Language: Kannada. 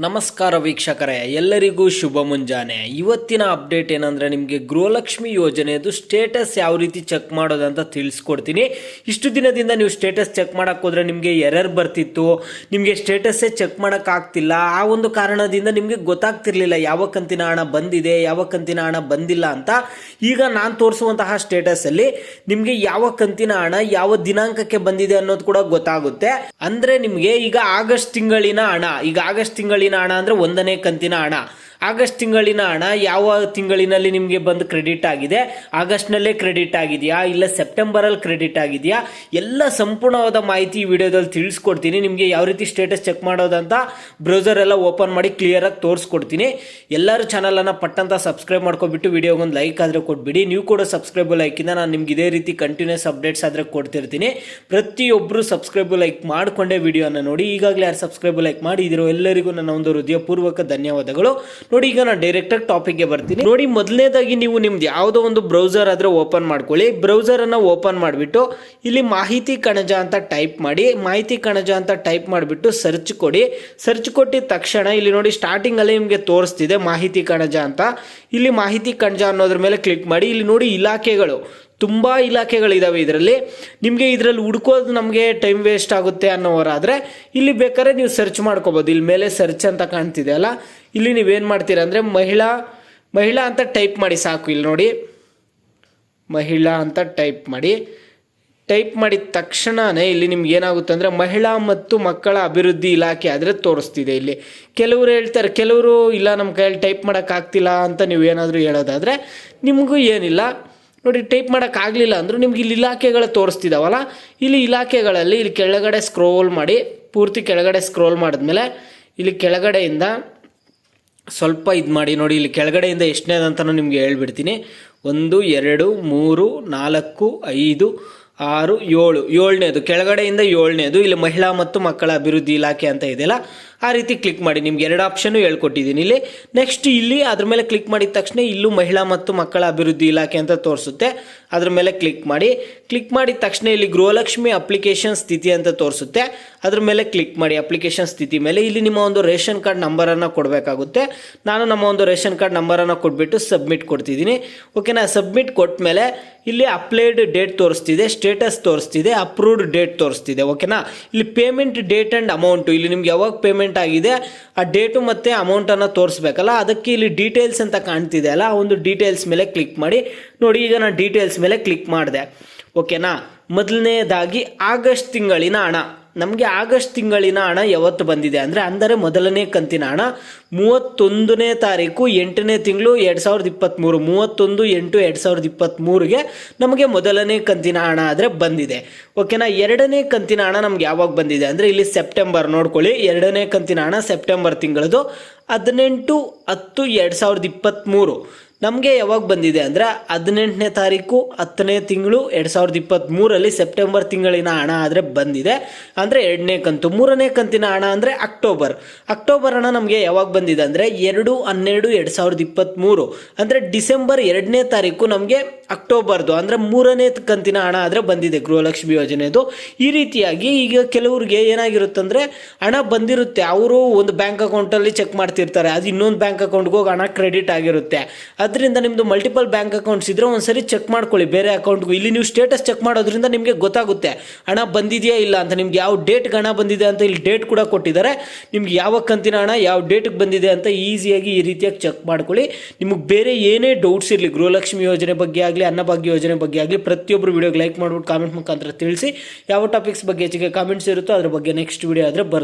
ನಮಸ್ಕಾರ ವೀಕ್ಷಕರೇ, ಎಲ್ಲರಿಗೂ ಶುಭ ಮುಂಜಾನೆ. ಇವತ್ತಿನ ಅಪ್ಡೇಟ್ ಏನಂದರೆ ನಿಮಗೆ ಗೃಹಲಕ್ಷ್ಮಿ ಯೋಜನೆಯದು ಸ್ಟೇಟಸ್ ಯಾವ ರೀತಿ ಚೆಕ್ ಮಾಡೋದಂತ ತಿಳಿಸ್ಕೊಡ್ತೀನಿ. ಇಷ್ಟು ದಿನದಿಂದ ನೀವು ಸ್ಟೇಟಸ್ ಚೆಕ್ ಮಾಡೋಕ್ಕೆ ಹೋದರೆ ನಿಮಗೆ ಎರರ್ ಬರ್ತಿತ್ತು, ನಿಮಗೆ ಸ್ಟೇಟಸ್ಸೇ ಚೆಕ್ ಮಾಡೋಕ್ಕಾಗ್ತಿಲ್ಲ. ಆ ಒಂದು ಕಾರಣದಿಂದ ನಿಮಗೆ ಗೊತ್ತಾಗ್ತಿರ್ಲಿಲ್ಲ ಯಾವ ಕಂತಿನ ಹಣ ಬಂದಿದೆ, ಯಾವ ಕಂತಿನ ಹಣ ಬಂದಿಲ್ಲ ಅಂತ. ಈಗ ನಾನು ತೋರಿಸುವಂತಹ ಸ್ಟೇಟಸ್ಸಲ್ಲಿ ನಿಮಗೆ ಯಾವ ಕಂತಿನ ಹಣ ಯಾವ ದಿನಾಂಕಕ್ಕೆ ಬಂದಿದೆ ಅನ್ನೋದು ಕೂಡ ಗೊತ್ತಾಗುತ್ತೆ. ಅಂದರೆ ನಿಮಗೆ ಈಗ ಆಗಸ್ಟ್ ತಿಂಗಳಿನ ಹಣ ಅಂದ್ರೆ 1ನೇ ಕಂತಿನ ಹಣ. ಆಗಸ್ಟ್ ತಿಂಗಳಿನ ಹಣ ಯಾವ ತಿಂಗಳಿನಲ್ಲಿ ನಿಮಗೆ ಬಂದು ಕ್ರೆಡಿಟ್ ಆಗಿದೆ, ಆಗಸ್ಟ್ನಲ್ಲೇ ಕ್ರೆಡಿಟ್ ಆಗಿದೆಯಾ ಇಲ್ಲ ಸೆಪ್ಟೆಂಬರಲ್ಲಿ ಕ್ರೆಡಿಟ್ ಆಗಿದೆಯಾ, ಎಲ್ಲ ಸಂಪೂರ್ಣವಾದ ಮಾಹಿತಿ ಈ ವಿಡಿಯೋದಲ್ಲಿ ತಿಳಿಸ್ಕೊಡ್ತೀನಿ. ನಿಮಗೆ ಯಾವ ರೀತಿ ಸ್ಟೇಟಸ್ ಚೆಕ್ ಮಾಡೋದಂತ ಬ್ರೌಸರ್ ಎಲ್ಲ ಓಪನ್ ಮಾಡಿ ಕ್ಲಿಯರಾಗಿ ತೋರಿಸ್ಕೊಡ್ತೀನಿ. ಎಲ್ಲರೂ ಚಾನಲನ್ನು ಪಟ್ಟಂತ ಸಬ್ಸ್ಕ್ರೈಬ್ ಮಾಡ್ಕೊಬಿಟ್ಟು ವಿಡಿಯೋಗೊಂದು ಲೈಕ್ ಆದರೆ ಕೊಟ್ಬಿಡಿ. ನೀವು ಕೂಡ ಸಬ್ಸ್ಕ್ರೈಬ್ ಲೈಕಿಂದ ನಾನು ನಿಮ್ಗೆ ಇದೇ ರೀತಿ ಕಂಟಿನ್ಯೂಸ್ ಅಪ್ಡೇಟ್ಸ್ ಆದರೆ ಕೊಡ್ತಿರ್ತೀನಿ. ಪ್ರತಿಯೊಬ್ಬರು ಸಬ್ಸ್ಕ್ರೈಬ್ ಲೈಕ್ ಮಾಡಿಕೊಂಡೇ ವಿಡಿಯೋನ ನೋಡಿ. ಈಗಾಗಲೇ ಯಾರು ಸಬ್ಸ್ಕ್ರೈಬ್ ಲೈಕ್ ಮಾಡಿದಿರೋ ಎಲ್ಲರಿಗೂ ನನ್ನ ಒಂದು ಹೃದಯಪೂರ್ವಕ ಧನ್ಯವಾದಗಳು. ನೋಡಿ, ಈಗ ನಾನು ಡೈರೆಕ್ಟಾಗಿ ಟಾಪಿಕ್ಗೆ ಬರ್ತೀನಿ. ನೋಡಿ, ಮೊದಲನೇದಾಗಿ ನೀವು ನಿಮ್ದು ಯಾವುದೋ ಒಂದು ಬ್ರೌಸರ್ ಆದರೆ ಓಪನ್ ಮಾಡ್ಕೊಳ್ಳಿ. ಬ್ರೌಸರನ್ನು ಓಪನ್ ಮಾಡಿಬಿಟ್ಟು ಇಲ್ಲಿ ಮಾಹಿತಿ ಕಣಜ ಅಂತ ಟೈಪ್ ಮಾಡಿ. ಮಾಹಿತಿ ಕಣಜ ಅಂತ ಟೈಪ್ ಮಾಡಿಬಿಟ್ಟು ಸರ್ಚ್ ಕೊಡಿ. ಸರ್ಚ್ ಕೊಟ್ಟಿದ ತಕ್ಷಣ ಇಲ್ಲಿ ನೋಡಿ ಸ್ಟಾರ್ಟಿಂಗಲ್ಲಿ ನಿಮಗೆ ತೋರಿಸ್ತಿದೆ ಮಾಹಿತಿ ಕಣಜ ಅಂತ. ಇಲ್ಲಿ ಮಾಹಿತಿ ಕಣಜ ಅನ್ನೋದ್ರ ಮೇಲೆ ಕ್ಲಿಕ್ ಮಾಡಿ. ಇಲ್ಲಿ ನೋಡಿ ಇಲಾಖೆಗಳು, ತುಂಬ ಇಲಾಖೆಗಳಿದ್ದಾವೆ. ಇದರಲ್ಲಿ ಹುಡ್ಕೋದು ನಮಗೆ ಟೈಮ್ ವೇಸ್ಟ್ ಆಗುತ್ತೆ ಅನ್ನೋರಾದರೆ ಇಲ್ಲಿ ಬೇಕಾದ್ರೆ ನೀವು ಸರ್ಚ್ ಮಾಡ್ಕೋಬೋದು. ಇಲ್ಲಿ ಮೇಲೆ ಸರ್ಚ್ ಅಂತ ಕಾಣ್ತಿದೆ ಅಲ್ಲ, ಇಲ್ಲಿ ನೀವೇನು ಮಾಡ್ತೀರಾ ಅಂದರೆ ಮಹಿಳಾ ಅಂತ ಟೈಪ್ ಮಾಡಿ ಸಾಕು. ಇಲ್ಲಿ ನೋಡಿ ಮಹಿಳಾ ಅಂತ ಟೈಪ್ ಮಾಡಿದ ತಕ್ಷಣವೇ ಇಲ್ಲಿ ನಿಮ್ಗೆ ಏನಾಗುತ್ತೆ ಅಂದರೆ ಮಹಿಳಾ ಮತ್ತು ಮಕ್ಕಳ ಅಭಿವೃದ್ಧಿ ಇಲಾಖೆ ಆದರೆ ತೋರಿಸ್ತಿದೆ. ಇಲ್ಲಿ ಕೆಲವರು ಹೇಳ್ತಾರೆ, ಕೆಲವರು ಇಲ್ಲ ನಮ್ಮ ಕೈಯಲ್ಲಿ ಟೈಪ್ ಮಾಡೋಕ್ಕಾಗ್ತಿಲ್ಲ ಅಂತ ನೀವು ಏನಾದರೂ ಹೇಳೋದಾದರೆ ನಿಮಗೂ ಏನಿಲ್ಲ. ನೋಡಿ, ಟೈಪ್ ಮಾಡೋಕ್ಕಾಗಲಿಲ್ಲ ಅಂದರೂ ನಿಮ್ಗೆ ಇಲ್ಲಿ ಇಲಾಖೆಗಳು ತೋರಿಸ್ತಿದ್ದಾವಲ್ಲ, ಇಲ್ಲಿ ಇಲಾಖೆಗಳಲ್ಲಿ ಇಲ್ಲಿ ಕೆಳಗಡೆ ಸ್ಕ್ರೋಲ್ ಮಾಡಿ, ಪೂರ್ತಿ ಕೆಳಗಡೆ ಸ್ಕ್ರೋಲ್ ಮಾಡಿದ್ಮೇಲೆ ಇಲ್ಲಿ ಕೆಳಗಡೆಯಿಂದ ಸ್ವಲ್ಪ ಇದು ಮಾಡಿ. ನೋಡಿ, ಇಲ್ಲಿ ಕೆಳಗಡೆಯಿಂದ ಎಷ್ಟನೇದಂತ ನಿಮಗೆ ಹೇಳ್ಬಿಡ್ತೀನಿ. 1 2 3 4 5 6 7 7ನೇದು, ಕೆಳಗಡೆಯಿಂದ 7ನೇದು ಇಲ್ಲಿ ಮಹಿಳಾ ಮತ್ತು ಮಕ್ಕಳ ಅಭಿವೃದ್ಧಿ ಇಲಾಖೆ ಅಂತ ಇದೆಯಲ್ಲ, ಆ ರೀತಿ ಕ್ಲಿಕ್ ಮಾಡಿ. ನಿಮ್ಗೆ 2 ಆಪ್ಷನ್ನು ಹೇಳ್ಕೊಟ್ಟಿದ್ದೀನಿ ಇಲ್ಲಿ. ನೆಕ್ಸ್ಟ್ ಇಲ್ಲಿ ಅದ್ರ ಮೇಲೆ ಕ್ಲಿಕ್ ಮಾಡಿದ ತಕ್ಷಣ ಇಲ್ಲೂ ಮಹಿಳಾ ಮತ್ತು ಮಕ್ಕಳ ಅಭಿವೃದ್ಧಿ ಇಲಾಖೆ ಅಂತ ತೋರಿಸುತ್ತೆ. ಅದ್ರ ಮೇಲೆ ಕ್ಲಿಕ್ ಮಾಡಿದ ತಕ್ಷಣ ಇಲ್ಲಿ ಗೃಹಲಕ್ಷ್ಮಿ ಅಪ್ಲಿಕೇಶನ್ ಸ್ಥಿತಿ ಅಂತ ತೋರಿಸುತ್ತೆ. ಅದ್ರ ಮೇಲೆ ಕ್ಲಿಕ್ ಮಾಡಿ. ಅಪ್ಲಿಕೇಶನ್ ಸ್ಥಿತಿ ಮೇಲೆ ಇಲ್ಲಿ ನಿಮ್ಮ ಒಂದು ರೇಷನ್ ಕಾರ್ಡ್ ನಂಬರನ್ನು ಕೊಡಬೇಕಾಗುತ್ತೆ. ನಾನು ನಮ್ಮ ಒಂದು ರೇಷನ್ ಕಾರ್ಡ್ ನಂಬರನ್ನು ಕೊಟ್ಬಿಟ್ಟು ಸಬ್ಮಿಟ್ ಕೊಡ್ತಿದ್ದೀನಿ. ಓಕೆನಾ? ಸಬ್ಮಿಟ್ ಕೊಟ್ಟ ಮೇಲೆ ಇಲ್ಲಿ ಅಪ್ಲೈಡ್ ಡೇಟ್ ತೋರಿಸ್ತಿದೆ, ಸ್ಟೇಟಸ್ ತೋರಿಸ್ತಿದೆ, ಅಪ್ರೂವ್ಡ್ ಡೇಟ್ ತೋರಿಸ್ತಿದೆ. ಓಕೆನಾ? ಇಲ್ಲಿ ಪೇಮೆಂಟ್ ಡೇಟ್ ಆ್ಯಂಡ್ ಅಮೌಂಟು, ಇಲ್ಲಿ ನಿಮ್ಗೆ ಯಾವಾಗ ಪೇಮೆಂಟ್ ಆಗಿದೆ ಆ ಡೇಟು ಮತ್ತು ಅಮೌಂಟನ್ನು ತೋರಿಸ್ಬೇಕಲ್ಲ, ಅದಕ್ಕೆ ಇಲ್ಲಿ ಡೀಟೇಲ್ಸ್ ಅಂತ ಕಾಣ್ತಿದೆ ಅಲ್ಲ, ಆ ಒಂದು ಡೀಟೇಲ್ಸ್ ಮೇಲೆ ಕ್ಲಿಕ್ ಮಾಡಿ. ನೋಡಿ, ಈಗ ನಾನು ಡೀಟೇಲ್ಸ್ ಮೇಲೆ ಕ್ಲಿಕ್ ಮಾಡಿದೆ. ಓಕೆನಾ? ಮೊದಲನೇದಾಗಿ ಆಗಸ್ಟ್ ತಿಂಗಳಿನ ಹಣ. ನಮಗೆ ಆಗಸ್ಟ್ ತಿಂಗಳಿನ ಹಣ ಯಾವತ್ತು ಬಂದಿದೆ ಅಂದರೆ ಮೊದಲನೇ ಕಂತಿನ ಹಣ 31ನೇ ತಾರೀಕು 8ನೇ ತಿಂಗಳು 2023, 31/8/2023ಗೆ ನಮಗೆ ಮೊದಲನೇ ಕಂತಿನ ಹಣ ಆದರೆ ಬಂದಿದೆ. ಓಕೆನಾ? 2ನೇ ಕಂತಿನ ಹಣ ನಮ್ಗೆ ಯಾವಾಗ ಬಂದಿದೆ ಅಂದರೆ ಇಲ್ಲಿ ಸೆಪ್ಟೆಂಬರ್ ನೋಡ್ಕೊಳ್ಳಿ. 2ನೇ ಕಂತಿನ ಹಣ ಸೆಪ್ಟೆಂಬರ್ ತಿಂಗಳದು 18/10/2023 ನಮಗೆ ಯಾವಾಗ ಬಂದಿದೆ ಅಂದರೆ 18ನೇ ತಾರೀಕು 10ನೇ ತಿಂಗಳು 2023ರಲ್ಲಿ ಸೆಪ್ಟೆಂಬರ್ ತಿಂಗಳಿನ ಹಣ ಆದರೆ ಬಂದಿದೆ. ಅಂದರೆ 2ನೇ ಕಂತು. 3ನೇ ಕಂತಿನ ಹಣ ಅಂದರೆ ಅಕ್ಟೋಬರ್ ಹಣ ನಮಗೆ ಯಾವಾಗ ಬಂದಿದೆ ಅಂದರೆ 2/12/2023 ಅಂದರೆ ಡಿಸೆಂಬರ್ 2ನೇ ತಾರೀಕು ನಮಗೆ ಅಕ್ಟೋಬರ್ದು ಅಂದರೆ 3ನೇ ಕಂತಿನ ಹಣ ಆದರೆ ಬಂದಿದೆ ಗೃಹಲಕ್ಷ್ಮಿ ಯೋಜನೆದು. ಈ ರೀತಿಯಾಗಿ ಈಗ ಕೆಲವ್ರಿಗೆ ಏನಾಗಿರುತ್ತಂದರೆ ಹಣ ಬಂದಿರುತ್ತೆ, ಅವರು ಒಂದು ಬ್ಯಾಂಕ್ ಅಕೌಂಟಲ್ಲಿ ಚೆಕ್ ಮಾಡ್ತಿರ್ತಾರೆ, ಅದು ಇನ್ನೊಂದು ಬ್ಯಾಂಕ್ ಅಕೌಂಟ್ಗೆ ಹೋಗಿ ಹಣ ಕ್ರೆಡಿಟ್ ಆಗಿರುತ್ತೆ. ಅದರಿಂದ ನಿಮ್ಮದು ಮಲ್ಟಿಪಲ್ ಬ್ಯಾಂಕ್ ಅಕೌಂಟ್ಸ್ ಇದ್ದರೆ ಒಂದ್ಸರಿ ಚೆಕ್ ಮಾಡ್ಕೊಳ್ಳಿ ಬೇರೆ ಅಕೌಂಟ್ಗೂ. ಇಲ್ಲಿ ನೀವು ಸ್ಟೇಟಸ್ ಚೆಕ್ ಮಾಡೋದ್ರಿಂದ ನಿಮಗೆ ಗೊತ್ತಾಗುತ್ತೆ ಹಣ ಬಂದಿದೆಯಾ ಇಲ್ಲ ಅಂತ. ನಿಮ್ಗೆ ಯಾವ ಡೇಟ್ಗೆ ಹಣ ಬಂದಿದೆ ಅಂತ ಇಲ್ಲಿ ಡೇಟ್ ಕೂಡ ಕೊಟ್ಟಿದ್ದಾರೆ. ನಿಮ್ಗೆ ಯಾವ ಕಂತಿನ ಹಣ ಯಾವ ಡೇಟ್ಗೆ ಬಂದಿದೆ ಅಂತ ಈಸಿಯಾಗಿ ಈ ರೀತಿಯಾಗಿ ಚೆಕ್ ಮಾಡ್ಕೊಳ್ಳಿ. ನಿಮಗೆ ಬೇರೆ ಏನೇ ಡೌಟ್ಸ್ ಇರಲಿ ಗೃಹಲಕ್ಷ್ಮಿ ಯೋಜನೆ ಬಗ್ಗೆ ಆಗಲಿ, ಅನ್ನಭಾಗ್ಯ ಯೋಜನೆ ಬಗ್ಗೆ ಆಗಲಿ, ಪ್ರತಿಯೊಬ್ಬರು ವಿಡಿಯೋಗೆ ಲೈಕ್ ಮಾಡ್ಬಿಟ್ಟು ಕಾಮೆಂಟ್ ಮುಖಾಂತರ ತಿಳಿಸಿ. ಯಾವ ಟಾಪಿಕ್ಸ್ ಬಗ್ಗೆ ಹೆಚ್ಚಿಗೆ ಕಾಮೆಂಟ್ಸ್ ಇರುತ್ತೋ ಅದ್ರ ಬಗ್ಗೆ ನೆಕ್ಸ್ಟ್ ವಿಡಿಯೋ ಆದರೆ ಬರುತ್ತೆ.